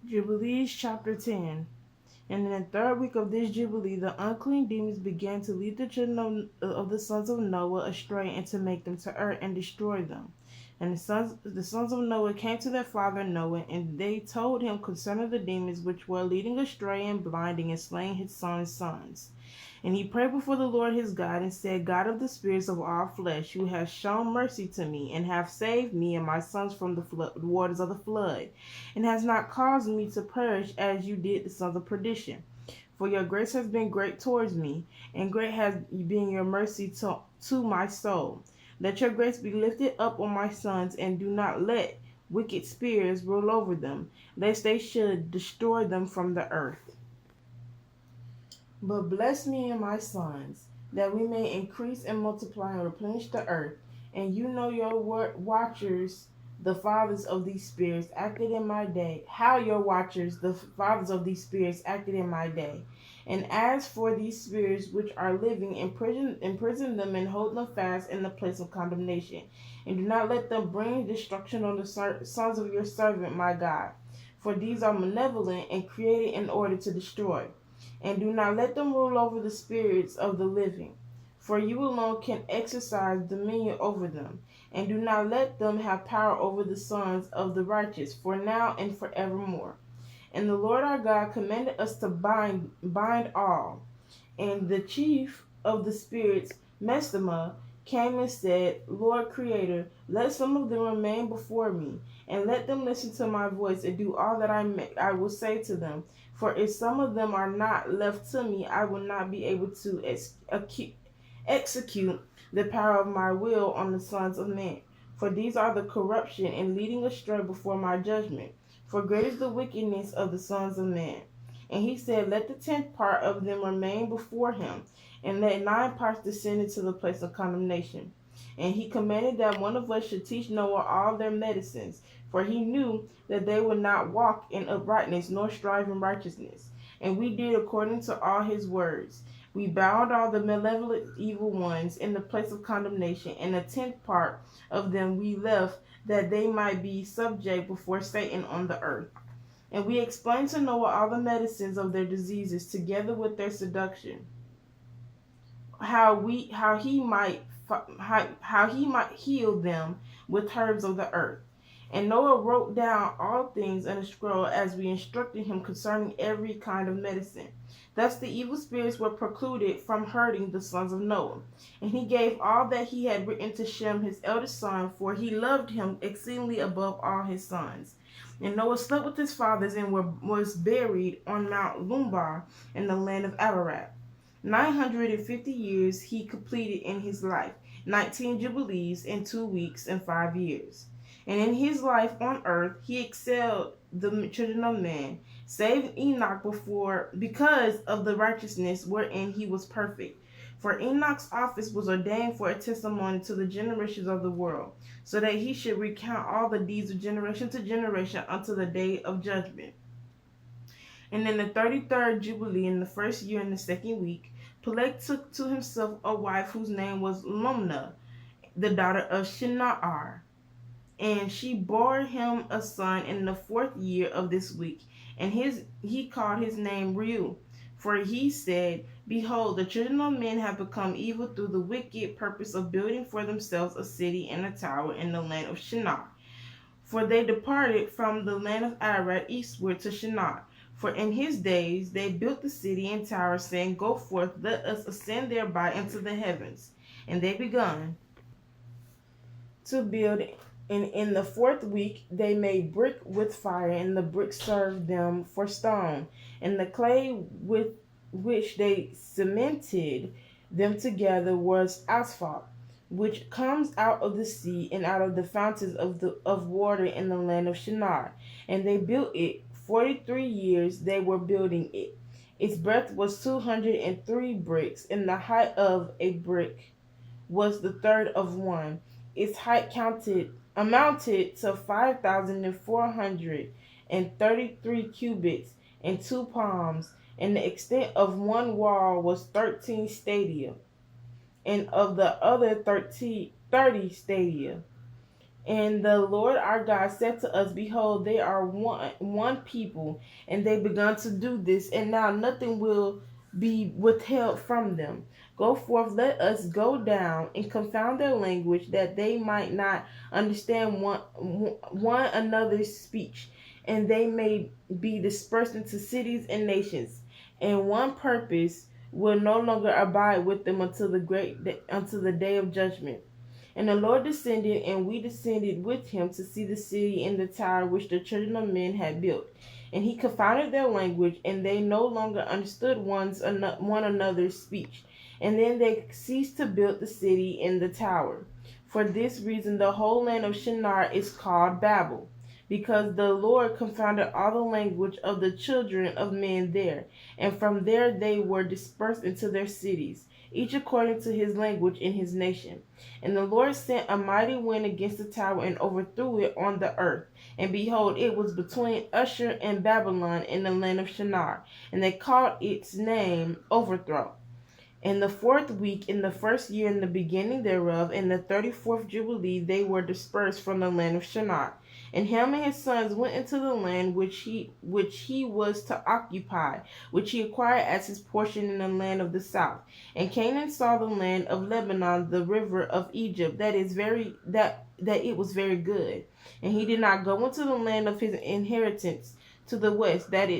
Jubilees chapter 10. And in the third week of this Jubilee, the unclean demons began to lead the children of the sons of Noah astray and to make them to err and destroy them. And the sons of Noah came to their father Noah, and they told him concerning the demons which were leading astray and blinding and slaying his sons. And he prayed before the Lord his God, and said, God of the spirits of all flesh, who has shown mercy to me, and have saved me and my sons from the waters of the flood, and has not caused me to perish as you did the sons of perdition. For your grace has been great towards me, and great has been your mercy to my soul. Let your grace be lifted up on my sons, and do not let wicked spirits rule over them, lest they should destroy them from the earth. But bless me and my sons, that we may increase and multiply and replenish the earth. And you know your watchers, the fathers of these spirits, acted in my day. How your watchers, the fathers of these spirits, acted in my day. And as for these spirits which are living, imprison them and hold them fast in the place of condemnation. And do not let them bring destruction on the sons of your servant, my God. For these are malevolent and created in order to destroy. And do not let them rule over the spirits of the living, for you alone can exercise dominion over them. And do not let them have power over the sons of the righteous, for now and forevermore. And the Lord our God commanded us to bind all. And the chief of the spirits, Mestama, came and said, Lord Creator, let some of them remain before me, and let them listen to my voice and do all that I will say to them. For if some of them are not left to me, I will not be able to execute the power of my will on the sons of men. For these are the corruption and leading astray before my judgment. For great is the wickedness of the sons of men. And he said, let the 10th part of them remain before him, and let 9 parts descend into the place of condemnation. And he commanded that one of us should teach Noah all their medicines, for he knew that they would not walk in uprightness nor strive in righteousness. And we did according to all his words. We bound all the malevolent evil ones in the place of condemnation, and the 10th part of them we left, that they might be subject before Satan on the earth. And we explained to Noah all the medicines of their diseases, together with their seduction, how he might heal them with herbs of the earth. And Noah wrote down all things in a scroll, as we instructed him concerning every kind of medicine. Thus the evil spirits were precluded from hurting the sons of Noah. And he gave all that he had written to Shem his eldest son, for he loved him exceedingly above all his sons. And Noah slept with his fathers, and was buried on Mount Lumbar in the land of Ararat. 950 years he completed in his life, 19 jubilees in 2 weeks and 5 years. And in his life on earth he excelled the children of men, save Enoch because of the righteousness wherein he was perfect. For Enoch's office was ordained for a testimony to the generations of the world, so that he should recount all the deeds of generation to generation unto the day of judgment. And in the 33rd Jubilee, in the first year, in the 2nd week, Peleg took to himself a wife whose name was Lumna, the daughter of Shinar. And she bore him a son in the 4th year of this week, and he called his name Reu. For he said, Behold, the children of men have become evil through the wicked purpose of building for themselves a city and a tower in the land of Shinar. For they departed from the land of Ararat eastward to Shinar. For in his days they built the city and tower, saying, Go forth, let us ascend thereby into the heavens. And they begun to build. And in the 4th week they made brick with fire, and the brick served them for stone. And the clay with which they cemented them together was asphalt, which comes out of the sea and out of the fountains of water in the land of Shinar. And they built it 43 years they were building it. Its breadth was 203 bricks, and the height of a brick was the third of one. Its height amounted to 5,433 cubits and 2 palms, and the extent of one wall was 13 stadia, and of the other 30 stadia. And the Lord our God said to us, behold, they are one people, and they begun to do this, and now nothing will be withheld from them. Go forth, let us go down and confound their language, that they might not understand one another's speech, and they may be dispersed into cities and nations. And one purpose will no longer abide with them until the day of judgment. And the Lord descended, and we descended with him to see the city and the tower which the children of men had built. And he confounded their language, and they no longer understood one another's speech. And then they ceased to build the city and the tower. For this reason, the whole land of Shinar is called Babel, because the Lord confounded all the language of the children of men there. And from there they were dispersed into their cities, each according to his language in his nation. And the Lord sent a mighty wind against the tower and overthrew it on the earth. And behold, it was between Ashur and Babylon in the land of Shinar. And they called its name Overthrow. In the 4th week, in the 1st year, in the beginning thereof, in the 34th Jubilee, they were dispersed from the land of Shinar. And Ham and his sons went into the land which he was to occupy, which he acquired as his portion in the land of the south. And Canaan saw the land of Lebanon, the river of Egypt, that it was very good. And he did not go into the land of his inheritance to the west, that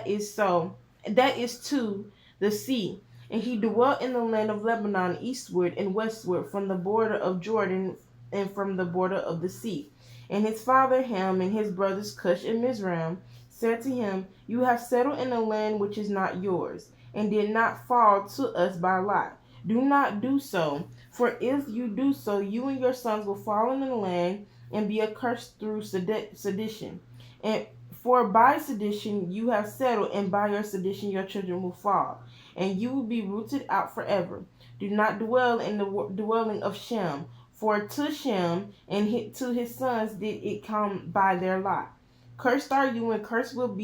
is to the sea. And he dwelt in the land of Lebanon eastward and westward from the border of Jordan and from the border of the sea. And his father Ham and his brothers Cush and Mizraim said to him, You have settled in a land which is not yours, and did not fall to us by lot. Do not do so, for if you do so, you and your sons will fall in the land and be accursed through sedition. And for by sedition you have settled, and by your sedition your children will fall, and you will be rooted out forever. Do not dwell in the dwelling of Shem, for to Shem and to his sons did it come by their lot. Cursed are you, and cursed will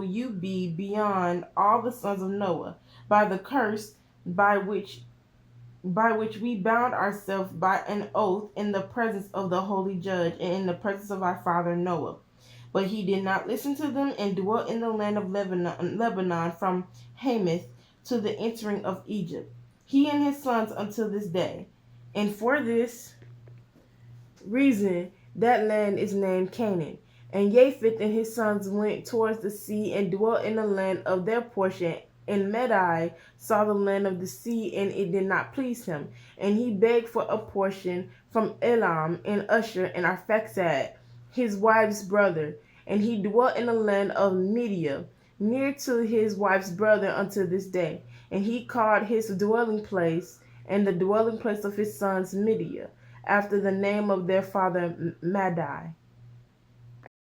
you be beyond all the sons of Noah, by the curse by which we bound ourselves by an oath in the presence of the holy judge and in the presence of our father Noah. But he did not listen to them, and dwelt in the land of Lebanon from Hamath to the entering of Egypt, he and his sons until this day. And for this reason that land is named Canaan. And Japheth and his sons went towards the sea and dwelt in the land of their portion. And Medai saw the land of the sea, and it did not please him. And he begged for a portion from Elam and Ashur and Arphaxad, his wife's brother. And he dwelt in the land of Media, near to his wife's brother unto this day. And he called his dwelling place and the dwelling place of his sons Media, after the name of their father Madai.